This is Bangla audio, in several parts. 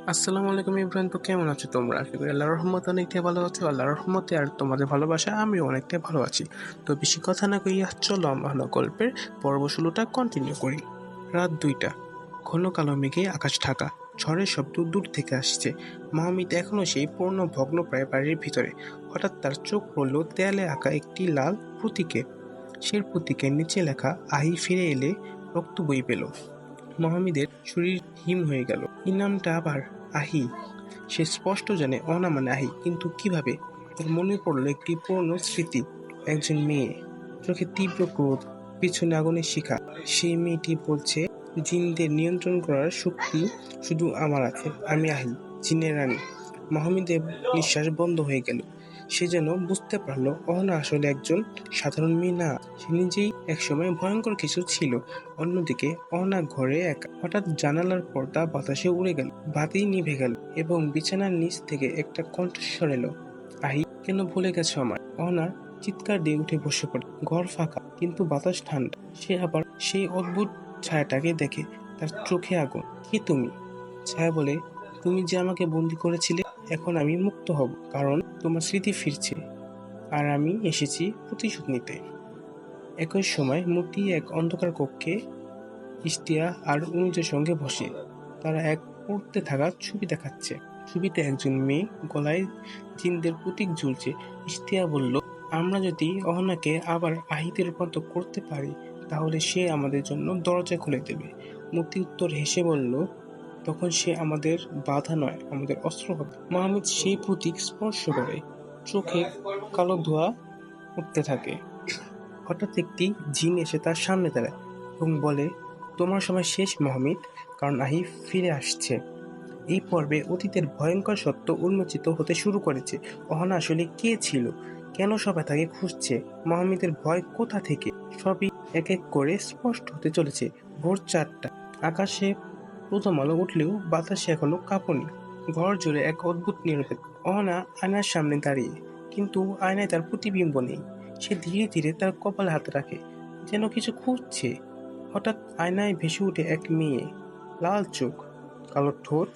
আসসালামু আলাইকুম ইব্রাহিম, তো কেমন আছো তোমরা? আশা করি আল্লাহর রহমতে অনেকটাই ভালো আছো। আল্লাহর রহমতে আর তোমাদের ভালোবাসা আমিও অনেকটাই ভালো আছি। তো বেশি কথা না কইয়া চলো আমরা গল্পের পর্ব 16টা কন্টিনিউ করি। রাত 2টা, ঘন কালো মেঘে আকাশ ঢাকা, ঝড়ের শব্দ দূর থেকে আসছে। মাহমিদ এখনো সেই পুরনো ভগ্নপ্রায় বাড়ির ভিতরে। হঠাৎ তার চোখ পড়ল দেয়ালে আঁকা একটি লাল প্রতীকে। সেই প্রতীকের নিচে লেখা, আহি ফিরে এলে রক্ত বই পেল। মহামিদের শরীর হিম হয়ে গেল। এই নামটা আবার আহি! সে স্পষ্ট জানে অহনা মানে আহি, কিন্তু কিভাবে? তার মনে পড়ল একটি পুরনো স্মৃতি। একজন মেয়ে, চোখে তীব্র ক্রোধ, পিছনে আগুনের শিখা। সেই মেয়েটি বলছে, জিনদের নিয়ন্ত্রণ করার শক্তি শুধু আমার আছে, আমি আহি, জিনের রানী। মহামিদের নিঃশ্বাস বন্ধ হয়ে গেল। সে যেন বুঝতে পারল অহনা আসলে একজন সাধারণ মেয়ে না, সে নিজেই একসময় ভয়ঙ্কর কিছু ছিল। অন্যদিকে অহনা ঘরে একা। হঠাৎ জানালার পর্দা বাতাসে উড়ে গেল, বাতি নিভে গেল এবং বিছানার নিচ থেকে একটা কণ্ঠস্বর এলো, আহি, কেন ভুলে গেছো আমায়? অহনা চিৎকার দিয়ে উঠে বসে পড়ে। ঘর ফাঁকা, কিন্তু বাতাস ঠান্ডা। সে আবার সেই অদ্ভুত ছায়াটাকে দেখে, তার চোখে আগুন। কি তুমি? ছায়া বলে, তুমি যে আমাকে বন্দি করেছিলে, এখন আমি মুক্ত হব, কারণ তোমার স্মৃতি ফিরছে আর আমি এসেছি প্রতিশোধ নিতে। একই সময় মূর্তি এক অন্ধকার কক্ষে ইশতিয়া আর অনুজের সঙ্গে বসে। তারা এক পড়তে থাকা ছবি দেখাচ্ছে। ছবিতে একজন মেয়ে গলায় জিনদের প্রতীক ঝুলছে। ইশতিয়া বলল, আমরা যদি অহনাকে আবার আহিতে রূপান্তর করতে পারি, তাহলে সে আমাদের জন্য দরজা খুলে দেবে। মূর্তি উত্তর হেসে বলল, তখন সে আমাদের বাধা নয়, আমাদের অস্ত্র হবে। মাহমুদ সেই প্রতীক স্পর্শ করে, চোখে কালো ধোঁয়া উঠতে থাকে। হঠাৎ একটি জিন এসে তার সামনে দাঁড়ায় এবং বলে, তোমার সময় শেষ মহমিদ, কারণ আহি ফিরে আসছে। এই পর্বে অতীতের ভয়ঙ্কর সত্য উন্মোচিত হতে শুরু করেছে। অহনা আসলে কে ছিল? কেন সবাই তাকে খুঁজছে? মহমিদের ভয় কোথা থেকে? সবই এক এক করে স্পষ্ট হতে চলেছে। ভোর 4টা, আকাশে প্রথম আলো উঠলেও বাতাসে এখনো কাঁপুনি। ঘর জুড়ে এক অদ্ভুত নীরবতা। অহনা আয়নার সামনে দাঁড়িয়ে, কিন্তু আয়নায় তার প্রতিবিম্ব নেই। সে ধীরে ধীরে তার কপালে হাত রাখে, যেন কিছু খুঁজছে। হঠাৎ আয়নায় ভেসে উঠে এক মেয়ে, লাল চোখ, কালো ঠোঁট,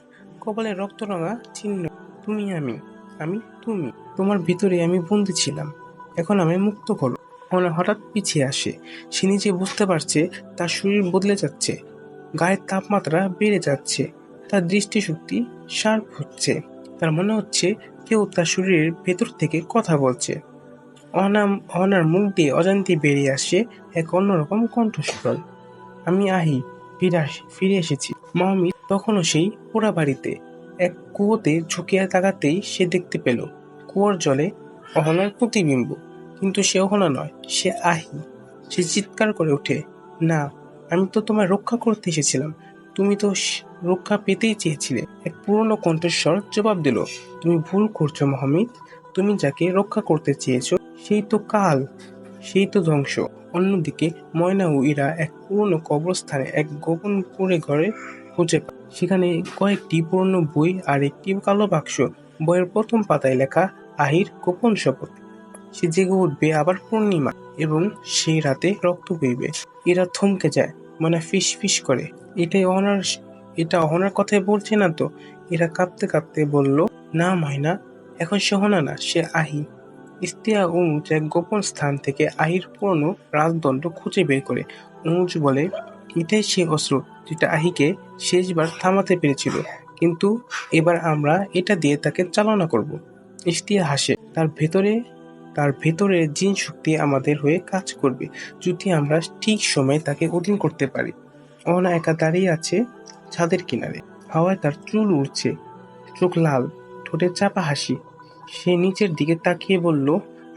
কপালে রক্তরাঙা চিহ্ন। তুমি আমি, আমি তুমি। তোমার ভিতরে আমি বন্দী ছিলাম, এখন আমায় মুক্ত করো। অহনা হঠাৎ পিছিয়ে আসে। সে নিজে বুঝতে পারছে তার শরীর বদলে যাচ্ছে, গায়ের তাপমাত্রা বেড়ে যাচ্ছে, তার দৃষ্টিশক্তি শার্প হচ্ছে। তার মনে হচ্ছে কেউ তার শরীরের ভেতর থেকে কথা বলছে। অহনার মুখ দিয়ে অজান্তে বেরিয়ে আসে এক অন্যরকম কণ্ঠস্বর, আমি আহি, ফিরে এসেছি। মাহমিদ তখনও সেই পোড়া বাড়িতে। এক কুয়োতে ঝুঁকিয়ে তাকাতেই সে দেখতে পেল কুয়োর জলে অহনার প্রতিবিম্ব। কিন্তু সে অহনা নয়, সে আহি। সে চিৎকার করে ওঠে, না, আমি তো তোমায় রক্ষা করতে এসেছিলাম, তুমি তো রক্ষা পেতেই চেয়েছিলে। এক পুরনো কণ্ঠস্বর জবাব দিল, তুমি ভুল করছো মহমিদ, তুমি যাকে রক্ষা করতে চেয়েছো সেই তো কাল, সেই তো ধ্বংস। অন্যদিকে ময়না ও ইরা এক পুরনো কবরস্থানে এক গোপন কুঁড়ে ঘরে খুঁজে পায়। সেখানে কয়েকটি পুরনো বই আর একটি কালো বাক্স। বইয়ের প্রথম পাতায় লেখা, আহির গোপন শপথ, সে জেগে উঠবে আবার পূর্ণিমা এবং সেই রাতে রক্ত বইবে। এরা থমকে যায়, ময়না ফিস ফিস করে, এটা অহনার কথাই বলছে না তো? এরা কাঁপতে কাঁপতে বলল, না ময়না, এখন সে অহনা না, সে আহি। ইশতিয়া ও অনুজ এক গোপন স্থান থেকে আহির পুরনো রাজদণ্ড খুঁজে বের করে। অনুজ বলে, এটাই সেই অস্ত্র যেটা আহিকে শেষবার থামাতে পেরেছিল, কিন্তু এবার আমরা এটা দিয়ে তাকে চালনা করব। ইশতিয়া হাসে, তার ভেতরে জিন শক্তি আমাদের হয়ে কাজ করবে, যদি আমরা ঠিক সময়ে তাকে অধীন করতে পারি। অহনা একা দাঁড়িয়ে আছে ছাদের কিনারে। হাওয়ায় তার চুল উড়ছে, চোখ লাল, ঠোঁটে চাপা হাসি। সে নিচের দিকে তাকিয়ে বলল,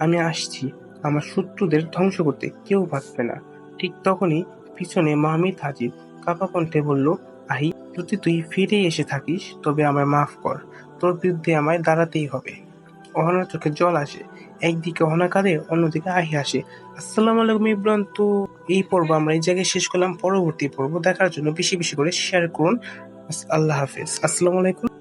আমি আসছি, আমার শত্রুদের ধ্বংস করতে, কেউ বাঁচবে না। ঠিক তখনই পিছনে মাহমিদ হাজির। কাঁপা কণ্ঠে বলল, আহি, যদি তুই ফিরে এসে থাকিস তবে আমায় মাফ কর, তোর বিরুদ্ধে আমায় দাঁড়াতেই হবে। অহনার চোখে জল আসে। একদিকে অহনা কাঁদে, অন্যদিকে আহি আসে। আসসালামু আলাইকুম ইব্রাহিম, তো এই পর্ব আমরা এই জায়গায় শেষ করলাম। পরবর্তী পর্ব দেখার জন্য বেশি বেশি করে শেয়ার করুন। আল্লাহ হাফেজ। আসসালামু আলাইকুম।